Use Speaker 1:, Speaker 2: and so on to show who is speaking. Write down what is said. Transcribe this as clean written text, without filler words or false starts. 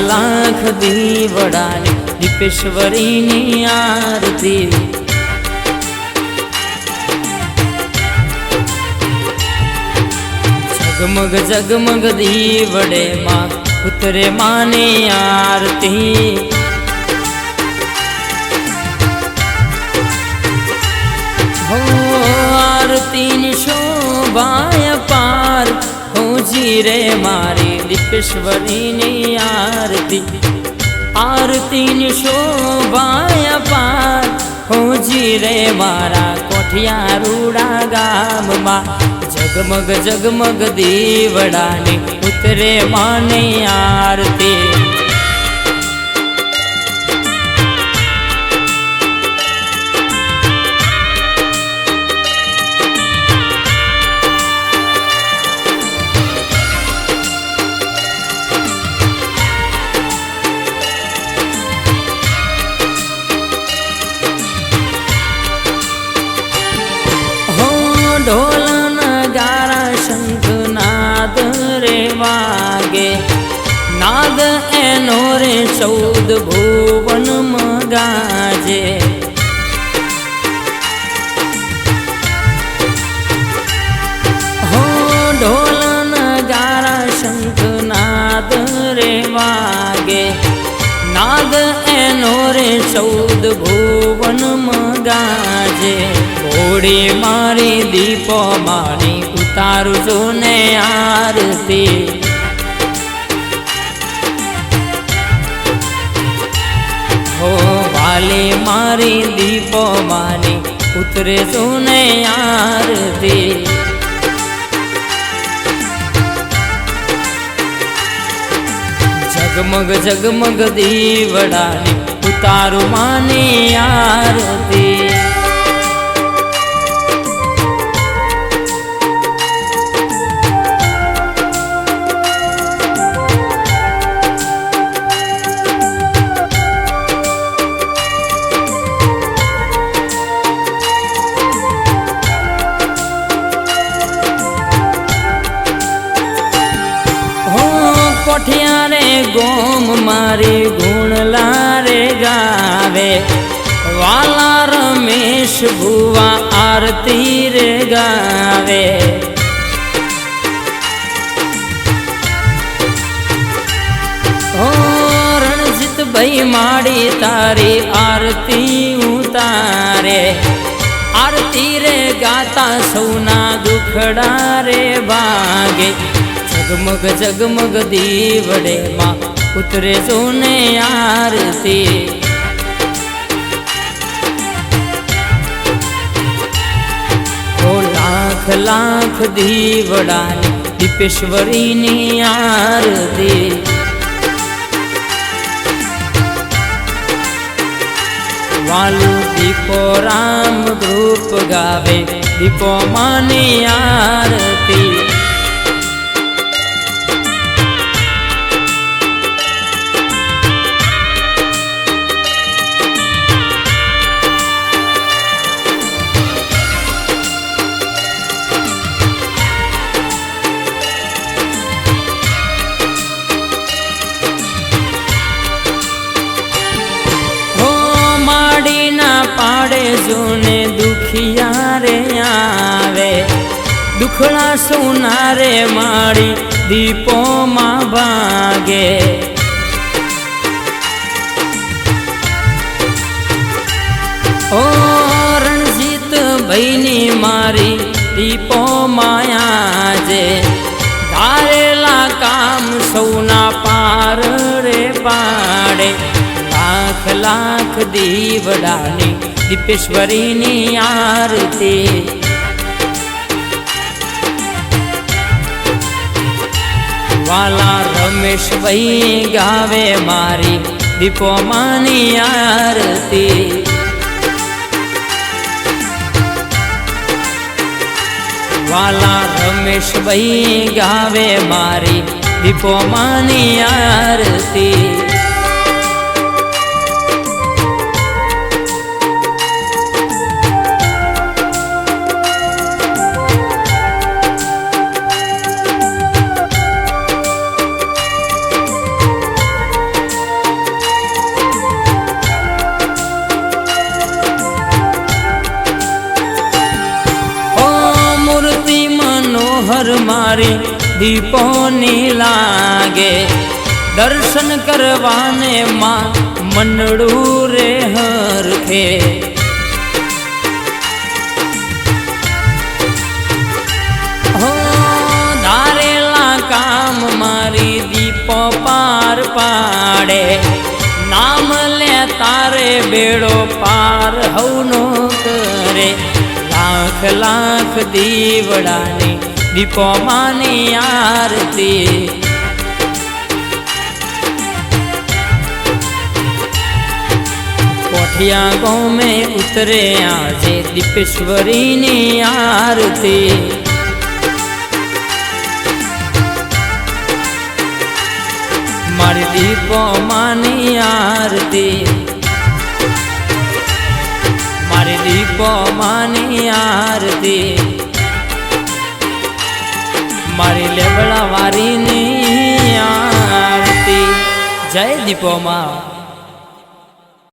Speaker 1: લાખ દીવડાની દીપેશ્વરીની આરતી જગમગ જગમગ દીવડે માં ઉતરે માની આરતી હો આરતીની શોભાય પાર હોજી રે મારી દીપેશ્વરીની આરતી આરતીની શોભાય પાર હોજી રે મારા કોઠિયા રૂડા ગામમાં જગમગ જગમગ દીવડાની ઉતરે માની આરતી ઢોલ નગારા શંખ નાદ રે વાગે નાદ એનો રે 14 ભુવન મગાજે હો ઢોલ નગારા શંખ નાદ રે વાગે નાદ એનો રે 14 ભુવન મગાજે ઘોડી મારી દીપો માની ઉતારું છું ને આરતી હો વાલી મારી દીપો માની ઉતરે છું ને આરતી જગમગ જગમગ દીવડાની ઉતારું માની આરતી કોઠિયા રે ગોમ મારી ગુણલા રે ગાવે વાલા રમેશ ભુવા આરતી રે ગાવે ઓ રણજીત ભાઈ માડી તારી આરતી ઉતારે આરતી રે ગાતા સૌના દુખડા રે ભાગે જગમગ જગમગ દીવડે માં ઉતરે છો ને આરતી ઓ લાખ લાખ દીવડાની દીપેશ્વરીની આરતી વાલુ દીપો રામ ધૂપ ગાવે દીપો માની આરતી પાડે જોને દુખિયા રે આવે દુખડા સોના રે માડી દીપો માં ભાગે ઓ રણજીત ભાઈની મારી દીપો માયા જે ધારેલા કામ સૌના પાર રે પાડે લાખ લાખ દીવડાની દીપેશ્વરીની આરતી વાલા રમેશ ભાઈ ગાવે મારી દીપો માની આરતી વાલા રમેશ ભાઈ ગાવે મારી દીપો માની આરતી હર મારી દીપોની લાગે દર્શન કરવાને માં મંડળું રે હરખે હો ધારેલા કામ મારી દીપો પાર પાડે નામ લે તારે બેડો પાર હવનો કરે લાખ લાખ દીવડાની દીપો માની આરતી कोठिया गाँव में उतरे आजे दीपेश्वरी नी आरती मारी दीपो मानी आरती मारी दीपो मानी आरती मारी लेबड़ा वारी नी आरती जय दीपो माँ।